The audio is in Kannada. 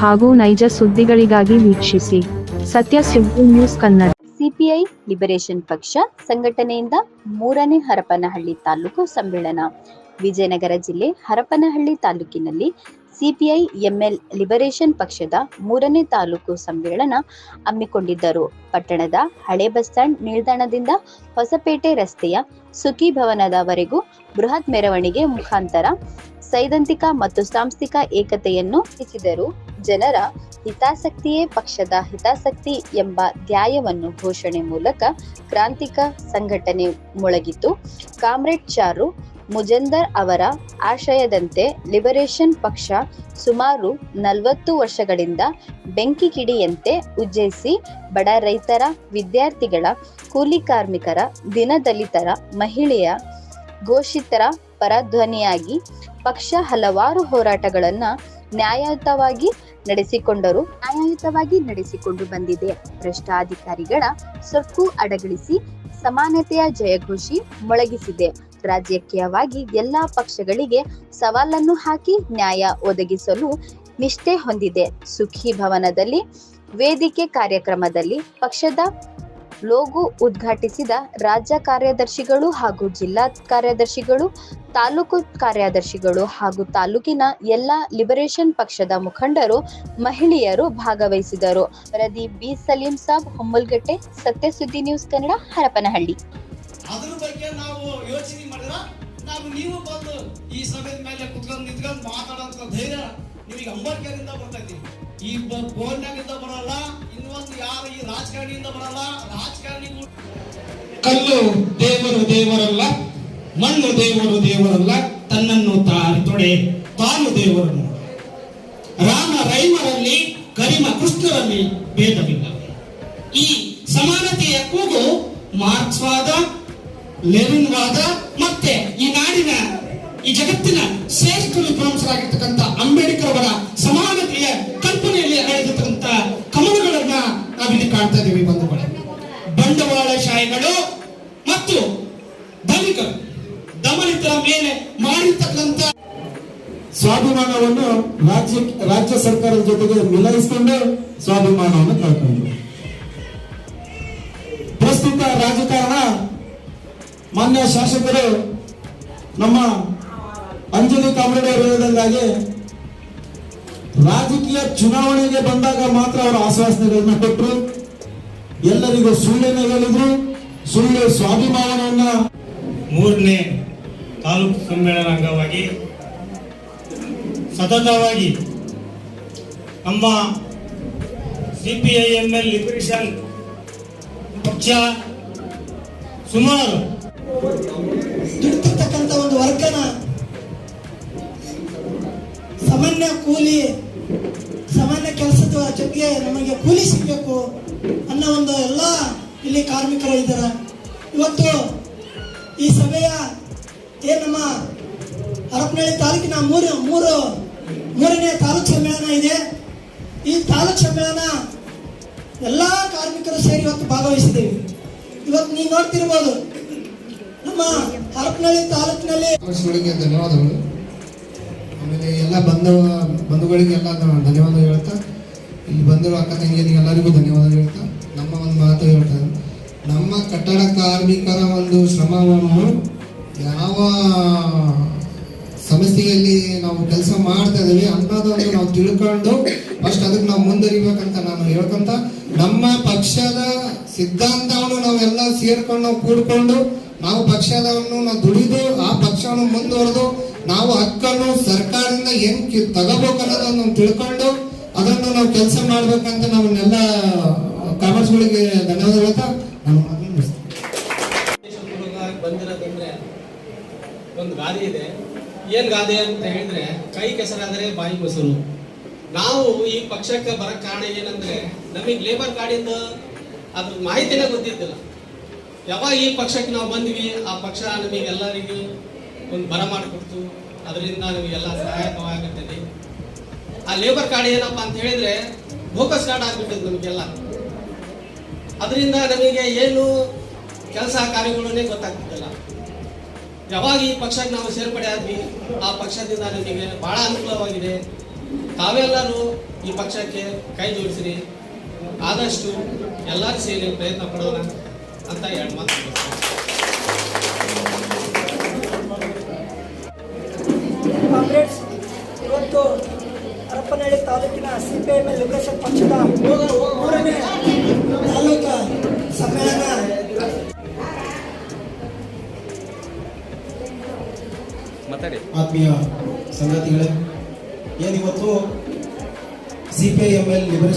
ಹಾಗೂ ನೈಜ ಸುದ್ದಿಗಳಿಗಾಗಿ ವೀಕ್ಷಿಸಿ ಸತ್ಯ ಸುದ್ದಿ ನ್ಯೂಸ್ ಕನ್ನಡ. ಸಿಪಿಐ ಲಿಬರೇಷನ್ ಪಕ್ಷ ಸಂಘಟನೆಯಿಂದ 3ನೇ ಹರಪನಹಳ್ಳಿ ತಾಲೂಕು ಸಮ್ಮೇಳನ. ವಿಜಯನಗರ ಜಿಲ್ಲೆ ಹರಪನಹಳ್ಳಿ ತಾಲೂಕಿನಲ್ಲಿ ಸಿಪಿಐ ಎಂಎಲ್ ಲಿಬರೇಷನ್ ಪಕ್ಷದ 3ನೇ ತಾಲೂಕು ಸಮ್ಮೇಳನ ಹಮ್ಮಿಕೊಂಡಿದ್ದರು. ಪಟ್ಟಣದ ಹಳೆ ಬಸ್ ಸ್ಟ್ಯಾಂಡ್ ನಿಲ್ದಾಣದಿಂದ ಹೊಸಪೇಟೆ ರಸ್ತೆಯ ಸುಖಿ ಭವನದವರೆಗೂ ಬೃಹತ್ ಮೆರವಣಿಗೆ ಮುಖಾಂತರ ಸೈದ್ಧಾಂತಿಕ ಮತ್ತು ಸಾಂಸ್ಥಿಕ ಏಕತೆಯನ್ನು ಹೆಚ್ಚಿಸಿದರು. ಜನರ ಹಿತಾಸಕ್ತಿಯೇ ಪಕ್ಷದ ಹಿತಾಸಕ್ತಿ ಎಂಬ ಧ್ಯೇಯವನ್ನು ಘೋಷಣೆ ಮೂಲಕ ಕ್ರಾಂತಿಕ ಸಂಘಟನೆ ಮೊಳಗಿತು. ಕಾಮ್ರೇಡ್ ಚಾರು ಮುಜಂದರ್ ಅವರ ಆಶಯದಂತೆ ಲಿಬರೇಷನ್ ಪಕ್ಷ ಸುಮಾರು 40 ವರ್ಷಗಳಿಂದ ಬೆಂಕಿ ಕಿಡಿಯಂತೆ ಉಜ್ಜಿಸಿ ಬಡ ರೈತರ, ವಿದ್ಯಾರ್ಥಿಗಳ, ಕೂಲಿ ಕಾರ್ಮಿಕರ, ದಿನದಲಿತರ, ಮಹಿಳೆಯ, ಘೋಷಿತರ ಪರ ಧ್ವನಿಯಾಗಿ ಪಕ್ಷ ಹಲವಾರು ಹೋರಾಟಗಳನ್ನು ನ್ಯಾಯಯುತವಾಗಿ ನಡೆಸಿಕೊಂಡು ಬಂದಿದೆ. ಭ್ರಷ್ಟಾಧಿಕಾರಿಗಳ ಸೊಕ್ಕು ಅಡಗಿಸಿ ಸಮಾನತೆಯ ಜಯಘೋಷಿ ಮೊಳಗಿಸಿದೆ. ರಾಜಕೀಯವಾಗಿ ಎಲ್ಲಾ ಪಕ್ಷಗಳಿಗೆ ಸವಾಲನ್ನು ಹಾಕಿ ನ್ಯಾಯ ಒದಗಿಸಲು ನಿಷ್ಠೆ ಹೊಂದಿದೆ. ಸುಖಿ ಭವನದಲ್ಲಿ ವೇದಿಕೆ ಕಾರ್ಯಕ್ರಮದಲ್ಲಿ ಪಕ್ಷದ ಲೋಗೋ ಉದ್ಘಾಟಿಸಿದ ರಾಜ್ಯ ಕಾರ್ಯದರ್ಶಿಗಳು ಹಾಗೂ ಜಿಲ್ಲಾ ಕಾರ್ಯದರ್ಶಿಗಳು, ತಾಲೂಕು ಕಾರ್ಯದರ್ಶಿಗಳು ಹಾಗೂ ತಾಲೂಕಿನ ಎಲ್ಲಾ ಲಿಬರೇಷನ್ ಪಕ್ಷದ ಮುಖಂಡರು, ಮಹಿಳೆಯರು ಭಾಗವಹಿಸಿದರು. ವರದಿ ಬಿ ಸಲೀಂ ಸಾಬ್, ಹೊಮ್ಮಲ್ಗಟ್ಟೆ, ಸತ್ಯ ಸುದ್ದಿ ನ್ಯೂಸ್ ಕನ್ನಡ, ಹರಪನಹಳ್ಳಿ. ಅದ್ರ ಬಗ್ಗೆ ನಾವು ಯೋಚನೆ ಮಾಡಿದ್ರೆ ನೀವು ಬಂದು ಈ ಸಭೆ ಮೇಲೆ ಕುತ್ಕೊಂಡು ನಿಂತ್ಕೊಂಡು ಮಾತಾಡೋಂಥ ಧೈರ್ಯ ನಿಮಗೆ ಅಂಬೇಡ್ಕರಿಂದ ಬರ್ತೈತಿ. ಈ ಬೋರ್ಡ್ನಾಗಿಂದ ಬರಲ್ಲ, ಇನ್ನೊಂದು ಯಾರು ಈ ರಾಜಕಾರಣಿಯಿಂದ ಬರಲ್ಲ. ರಾಜಕಾರಣಿಗಳು ಕಲ್ಲು ದೇವರು ದೇವರಲ್ಲ, ಮಣ್ಣು ದೇವರು ದೇವರಲ್ಲ, ತನ್ನನ್ನು ತೊಡೆ ತಾನು ದೇವರನ್ನು. ರಾಮ ರೈಮರಲ್ಲಿ, ಕರಿಮ ಕೃಷ್ಣರಲ್ಲಿ ಭೇದವಿಲ್ಲ. ಈ ಸಮಾನತೆಯ ಕೂಗು ಮಾರ್ಕ್ಸ್ವಾದ, ಲೆನಿನ್ವಾದ ಮತ್ತೆ ಈ ನಾಡಿನ, ಈ ಜಗತ್ತಿನ ಶ್ರೇಷ್ಠ ವಿದ್ವಾಂಸರಾಗಿರ್ತಕ್ಕಂಥ ಅಂಬೇಡ್ಕರ್ ಅವರ ಸಮಾನತೆಯ ಕಲ್ಪನೆಯಲ್ಲಿ ಅಳೆದಿರ್ತಕ್ಕಂಥ ಕಮಲಗಳನ್ನ ನಾವಿಲ್ಲಿ ಕಾಣ್ತಾ ಇದ್ದೀವಿ ಬಂಧುಗಳೇ. ಬಂಡವಾಳಶಾಹಿಗಳು ಮತ್ತು ಧನಿಕರು, ದಮನಿತರ ಮೇಲೆ ಮಾಡಿರ್ತಕ್ಕಂಥ ಸ್ವಾಭಿಮಾನವನ್ನು ರಾಜ್ಯ ಸರ್ಕಾರದ ಜೊತೆಗೆ ಮಿಲಾಯಿಸಿಕೊಂಡು ಸ್ವಾಭಿಮಾನವನ್ನು ಕಳ್ಕೊಂಡ್ರು. ಪ್ರಸ್ತುತ ರಾಜಕಾರಣ ಮಾನ್ಯ ಶಾಸಕರು ನಮ್ಮ ಅಂಜಲಿ ಕಾಮ್ರೇಡ್ ಅವರು ಹೇಳಿದಂಗಾಗಿ ರಾಜಕೀಯ ಚುನಾವಣೆಗೆ ಬಂದಾಗ ಮಾತ್ರ ಅವರು ಆಶ್ವಾಸನೆಗಳನ್ನ ಕೊಟ್ಟರು. ಎಲ್ಲರಿಗೂ ಸುಳ್ಳನ್ನೇ ಹೇಳಿದ್ರು, ಸುಳ್ಳು ಸ್ವಾಭಿಮಾನವನ್ನ. 3ನೇ ತಾಲೂಕು ಸಮ್ಮೇಳನ ಅಂಗವಾಗಿ ಸತತವಾಗಿ ನಮ್ಮ ಸಿಪಿಐಎಂಎಲ್ ಲಿಬರೇಷನ್ ಪಕ್ಷ ಸುಮಾರು ದುಡಿತಿರ್ತಕ್ಕಂಥ ಒಂದು ವರ್ಗನ ಸಾಮಾನ್ಯ ಕೂಲಿ, ಸಾಮಾನ್ಯ ಕೆಲಸದ ಜೊತೆಗೆ ನಮಗೆ ಕೂಲಿ ಸಿಗಬೇಕು ಅನ್ನೋ ಒಂದು ಎಲ್ಲ ಇಲ್ಲಿ ಕಾರ್ಮಿಕರು ಇದ್ದಾರೆ. ಇವತ್ತು ಈ ಸಭೆಯ ನಮ್ಮ ಹರಪನಹಳ್ಳಿ ತಾಲೂಕಿನ ಮೂರನೇ ತಾಲೂಕು ಸಮ್ಮೇಳನ ಇದೆ. ಈ ತಾಲೂಕು ಸಮ್ಮೇಳನ ಎಲ್ಲ ಕಾರ್ಮಿಕರು ಸೇರಿ ಇವತ್ತು ಭಾಗವಹಿಸಿದ್ದೇವೆ. ಇವತ್ತು ನೀವು ನೋಡ್ತಿರ್ಬೋದು ನಮ್ಮ ಹರಪನಹಳ್ಳಿ ತಾಲೂಕಿನಲ್ಲಿ. ಧನ್ಯವಾದಗಳು. ಆಮೇಲೆ ಎಲ್ಲ ಬಂಧುಗಳಿಗೆಲ್ಲ ಧನ್ಯವಾದ ಹೇಳ್ತಾ, ಇಲ್ಲಿ ಬಂದಿರೋ ಅಕ್ಕ ತಂಗಿಯರಿಗೆ ಎಲ್ಲರಿಗೂ ಧನ್ಯವಾದ ಹೇಳ್ತಾ ನಮ್ಮ ಒಂದು ಮಾತು ಹೇಳ್ತಾರೆ. ನಮ್ಮ ಕಟ್ಟಡ ಕಾರ್ಮಿಕರ ಒಂದು ಶ್ರಮವನ್ನು ಯಾವ ಸಮಸ್ಯೆಯಲ್ಲಿ ನಾವು ಕೆಲಸ ಮಾಡ್ತಾ ಇದ್ದೀವಿ ಅನ್ನೋದನ್ನು ನಾವು ತಿಳ್ಕೊಂಡು ಫಸ್ಟ್ ಅದಕ್ಕೆ ನಾವು ಮುಂದುವರಿಬೇಕಂತ ನಾನು ಹೇಳ್ಕೊಂತ, ನಮ್ಮ ಪಕ್ಷದ ಸಿದ್ಧಾಂತವನ್ನು ನಾವೆಲ್ಲ ಸೇರ್ಕೊಂಡು ನಾವು ಕೂಡ್ಕೊಂಡು ನಾವು ಪಕ್ಷದವನ್ನು ನಾವು ದುಡಿದು ಆ ಪಕ್ಷವನ್ನು ಮುಂದುವರೆದು ನಾವು ಹಕ್ಕನ್ನು ಸರ್ಕಾರದಿಂದ ಹೆಂಗ್ ತಗೋಬೇಕು ಅನ್ನೋದನ್ನು ತಿಳ್ಕೊಂಡು ಅದನ್ನು ನಾವು ಕೆಲಸ ಮಾಡ್ಬೇಕಂತ ನಾವನ್ನೆಲ್ಲ ಕಾಮರ್ಸ್ಗಳಿಗೆ ಧನ್ಯವಾದ ಹೇಳ್ತಾ ನಾನು ಬಂದಿರೋದಂದ್ರೆ ಒಂದು ಗಾದೆ ಇದೆ. ಏನ್ ಗಾದೆ ಅಂತ ಹೇಳಿದ್ರೆ, ಕೈ ಕೆಸರಾದರೆ ಬಾಯಿ ಮೊಸರು. ನಾವು ಈ ಪಕ್ಷಕ್ಕೆ ಬರಕ್ ಕಾರಣ ಏನಂದ್ರೆ, ನಮಗೆ ಲೇಬರ್ ಕಾರ್ಡಿಂದ ಅದ್ರ ಮಾಹಿತಿನೇ ಗೊತ್ತಿದ್ದಿಲ್ಲ. ಯಾವಾಗ ಈ ಪಕ್ಷಕ್ಕೆ ನಾವು ಬಂದ್ವಿ, ಆ ಪಕ್ಷ ನಮಗೆ ಎಲ್ಲರಿಗೂ ಒಂದು ಬರ ಮಾಡಿಕೊಡ್ತು. ಅದರಿಂದ ನಮಗೆಲ್ಲ ಸಹಾಯಕವಾಗುತ್ತದೆ. ಆ ಲೇಬರ್ ಕಾರ್ಡ್ ಏನಪ್ಪ ಅಂತ ಹೇಳಿದ್ರೆ ಬೋಕಸ್ ಕಾರ್ಡ್ ಆಗ್ಬಿಟ್ಟಿದೆ ನಮಗೆಲ್ಲ. ಅದರಿಂದ ನಮಗೆ ಏನು ಕೆಲಸ ಕಾರ್ಯಗಳನ್ನೇ ಗೊತ್ತಾಗ್ತಿದ್ದಲ್ಲ. ಯಾವಾಗ ಈ ಪಕ್ಷಕ್ಕೆ ನಾವು ಸೇರ್ಪಡೆ ಆದ್ವಿ, ಆ ಪಕ್ಷದಿಂದ ನಮಗೆ ಬಹಳ ಅನುಕೂಲವಾಗಿದೆ. ತಾವೆಲ್ಲರೂ ಈ ಪಕ್ಷಕ್ಕೆ ಕೈ ಜೋಡಿಸಿರಿ. ಆದಷ್ಟು ಎಲ್ಲರೂ ಸೇರಿ ಪ್ರಯತ್ನ ಪಡೋಣ ಅಂತ 2 ಮಾತು ಮುಗಿಸ್ತೇನೆ. ಕಾಮ್ರೇಡ್ಸ್, ಇವತ್ತು ಹರಪನಹಳ್ಳಿ ತಾಲೂಕಿನ CPIML ಲಿಬರೇಷನ್ ಪಕ್ಷದ 3ನೇ ತಾಲೂಕಾ ಸಮ್ಮೇಳನ ಆತ್ಮೀಯ ಸಂಗಾತಿಗಳೇ, ಏನಿವತ್ತು CPIML ಲಿಬರೇಷನ್